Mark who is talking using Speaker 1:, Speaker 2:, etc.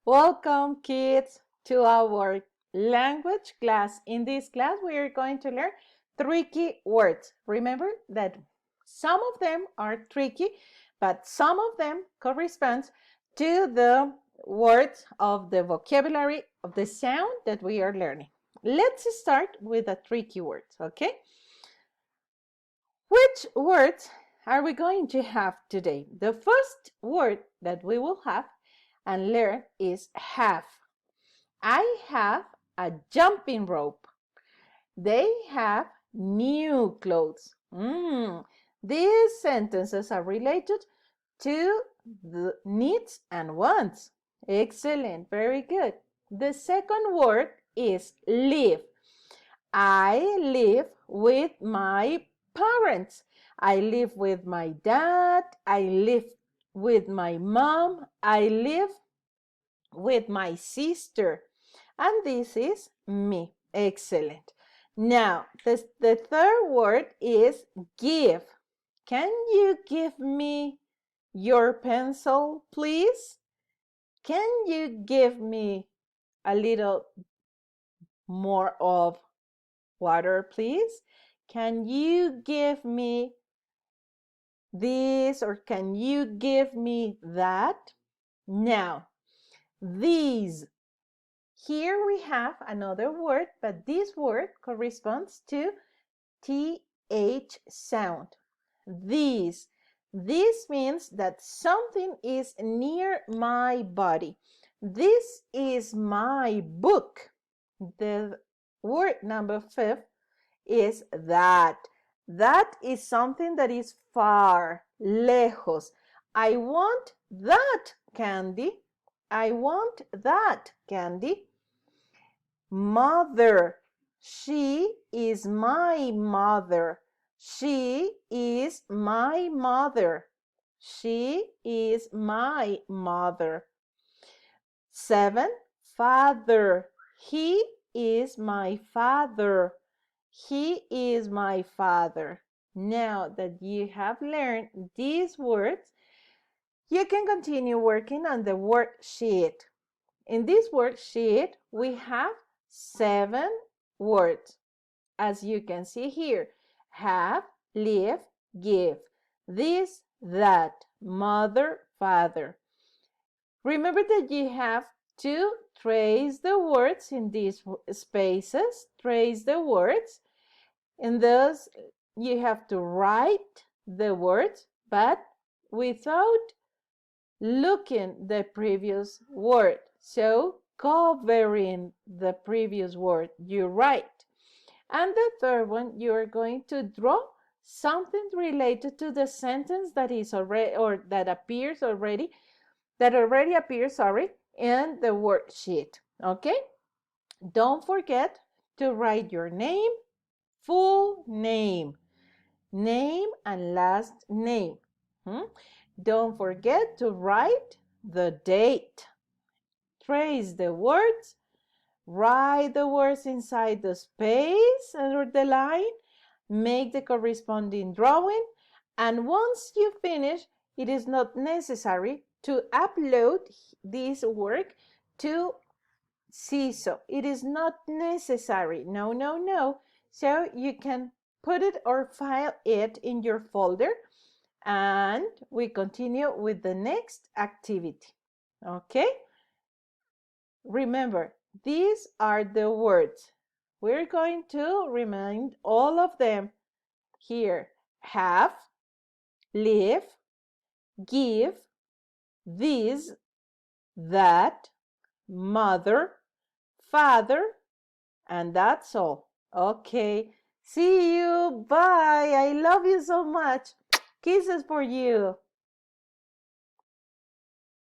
Speaker 1: Welcome, kids, to our language class. In this class, we are going to learn tricky words. Remember that some of them are tricky, but some of them correspond to the words of the vocabulary of the sound that we are learning. Let's start with the tricky words, okay? Which words are we going to have today? The first word that we will have and learn is have. I have a jumping rope. They have new clothes. These sentences are related to the needs and wants. Excellent, very good. The second word is live. I live with my parents. I live with my dad. I live with my mom. I live with my sister. And this is me. Excellent. Now, the third word is give. Can you give me your pencil, please? Can you give me a little more of water, please? Can you give me this or can you give me that? Now, these. Here we have another word, but this word corresponds to TH sound. These. This means that something is near my body. This is my book. The word number 5 is that. That is something that is far, lejos. I want that candy. I want that candy. Mother. She is my mother. She is my mother. She is my mother. 7. Father. He is my father. He is my father. Now that you have learned these words, you can continue working on the worksheet. In this worksheet, we have 7 words. As you can see here, have, live, give, this, that, mother, father. Remember that you have to trace the words in these spaces, trace the words, and thus you have to write the words, but without looking the previous word. So covering the previous word you write. And the third one, you are going to draw something related to the sentence that is already or that appears already in the worksheet. Okay? Don't forget to write your name, full name, name and last name. Don't forget to write the date. Trace the words. Write the words inside the space under the line. Make the corresponding drawing. And once you finish, it is not necessary to upload this work to CISO. It is not necessary. No, no, no. So you can put it or file it in your folder. And we continue with the next activity. Okay? Remember, these are the words. We're going to remind all of them here. Have, live, give, this, that, mother, father, and that's all. Okay, see you. Bye. I love you so much. Kisses for you.